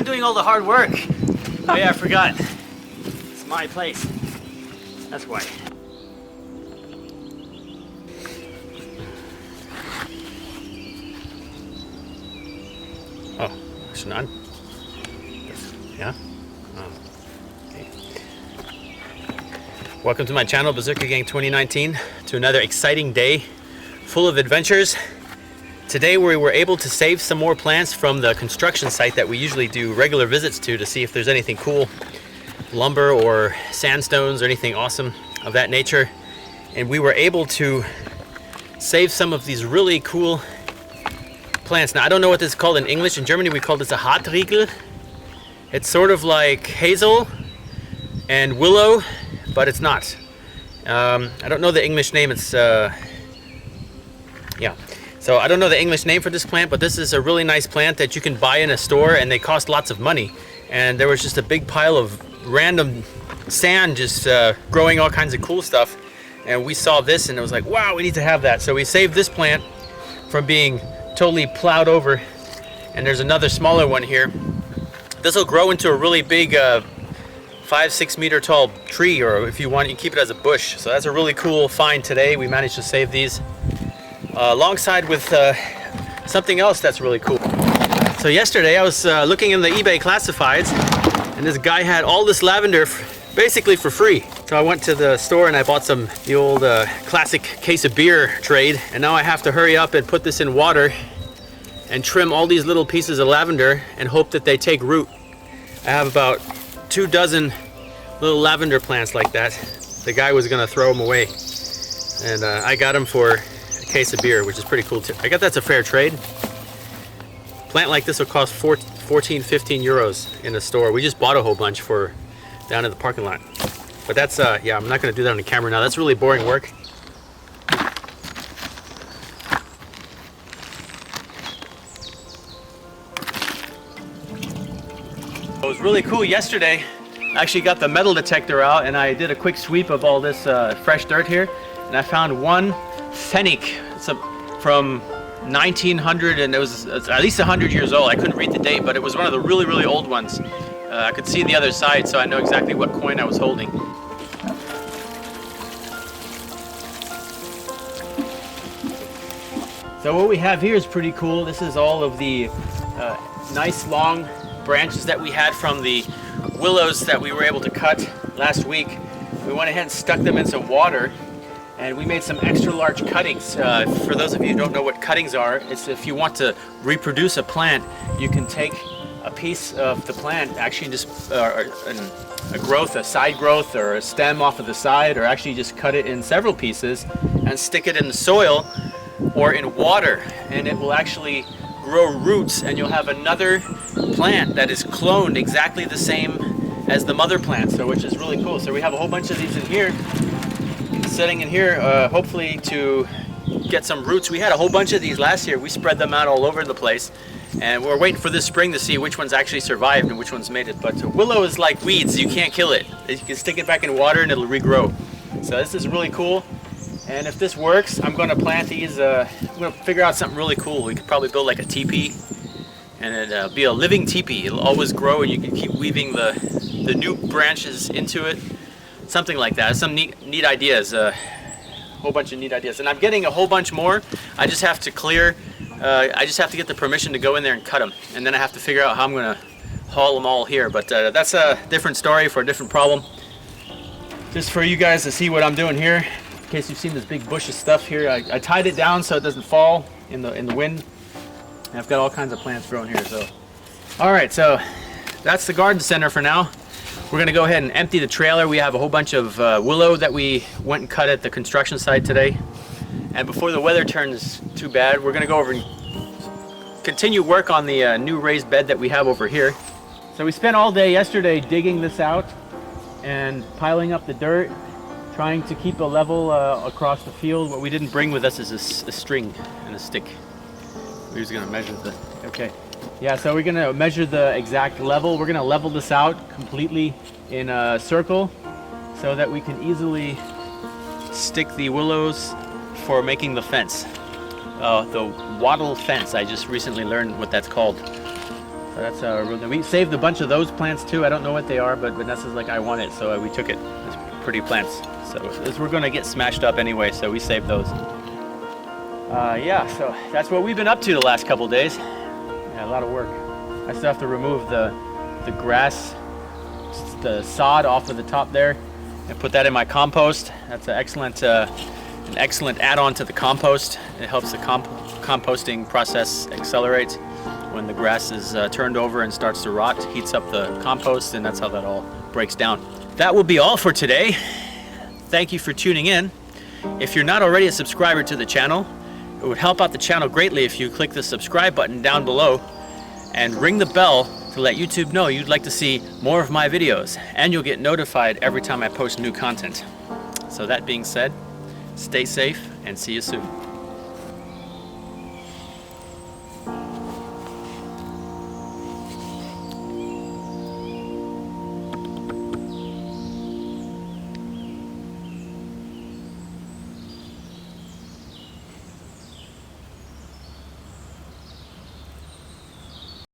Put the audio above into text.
I'm doing all the hard work. Oh yeah, I forgot. It's my place. That's why. Oh, there's none. Yeah? Oh, okay. Welcome to my channel, Berserker Gang 2019, to another exciting day full of adventures. Today we were able to save some more plants from the construction site that we usually do regular visits to see if there's anything cool, lumber or sandstones or anything awesome of that nature. And we were able to save some of these really cool plants. Now I don't know what this is called in English. In Germany we call this a Hartriegel. It's sort of like hazel and willow, but it's not. I don't know the English name. It's yeah. So I don't know the English name for this plant, but this is a really nice plant that you can buy in a store, and they cost lots of money. And there was just a big pile of random sand just growing all kinds of cool stuff. And we saw this and it was like, wow, we need to have that. So we saved this plant from being totally plowed over. And there's another smaller one here. This will grow into a really big 5-6 meter tall tree, or if you want, you can keep it as a bush. So that's a really cool find today. We managed to save these. Alongside with something else that's really cool. So yesterday I was looking in the eBay classifieds, and this guy had all this lavender basically for free. So I went to the store and I bought the old classic case of beer trade, and now I have to hurry up and put this in water and trim all these little pieces of lavender and hope that they take root. I have about 2 dozen little lavender plants like that. The guy was gonna throw them away, and I got them for case of beer, which is pretty cool too. I guess that's a fair trade. Plant like this will cost 14-15 euros in a store. We just bought a whole bunch for down in the parking lot. But that's yeah, I'm not going to do that on the camera now. That's really boring work. It was really cool yesterday. I actually got the metal detector out and I did a quick sweep of all this fresh dirt here, and I found one fennec. It's from 1900, and it's at least 100 years old. I couldn't read the date, but it was one of the really, really old ones. I could see the other side, so I know exactly what coin I was holding. So what we have here is pretty cool. This is all of the nice long branches that we had from the willows that we were able to cut last week. We went ahead and stuck them in some water, and we made some extra large cuttings. For those of you who don't know what cuttings are, it's if you want to reproduce a plant, you can take a piece of the plant, actually just a growth, a side growth, or a stem off of the side, or actually just cut it in several pieces and stick it in the soil or in water, and it will actually grow roots, and you'll have another plant that is cloned exactly the same as the mother plant, so which is really cool. So we have a whole bunch of these in here, sitting in here, hopefully to get some roots. We had a whole bunch of these last year. We spread them out all over the place, and we're waiting for this spring to see which ones actually survived and which ones made it. But willow is like weeds. You can't kill it. You can stick it back in water and it'll regrow. So this is really cool. And if this works, I'm going to plant these. I'm going to figure out something really cool. We could probably build like a teepee, and it'll be a living teepee. It'll always grow, and you can keep weaving the new branches into it. Something like that. Some neat ideas, a whole bunch of neat ideas, and I'm getting a whole bunch more. I just have to clear. I just have to get the permission to go in there and cut them, and then I have to figure out how I'm going to haul them all here. But that's a different story for a different problem. Just for you guys to see what I'm doing here. In case you've seen this big bush of stuff here, I tied it down so it doesn't fall in the wind. And I've got all kinds of plants growing here. So, all right, so that's the garden center for now. We're gonna go ahead and empty the trailer. We have a whole bunch of willow that we went and cut at the construction site today. And before the weather turns too bad, we're gonna go over and continue work on the new raised bed that we have over here. So we spent all day yesterday digging this out and piling up the dirt, trying to keep a level across the field. What we didn't bring with us is a string and a stick. We're just gonna measure the, okay. Yeah, so we're gonna measure the exact level. We're gonna level this out completely in a circle so that we can easily stick the willows for making the fence. The wattle fence, I just recently learned what that's called. So that's we saved a bunch of those plants too. I don't know what they are, but Vanessa's like, I want it, so we took it. It's pretty plants. So this, we're gonna get smashed up anyway, so we saved those. Yeah, so that's what we've been up to the last couple days. Yeah, a lot of work. I still have to remove the grass, the sod off of the top there, and put that in my compost. That's an excellent add-on to the compost. It helps the composting process accelerate when the grass is turned over and starts to rot, heats up the compost, and that's how that all breaks down. That will be all for today. Thank you for tuning in. If you're not already a subscriber to the channel, it would help out the channel greatly if you click the subscribe button down below and ring the bell to let YouTube know you'd like to see more of my videos, and you'll get notified every time I post new content. So that being said, stay safe and see you soon.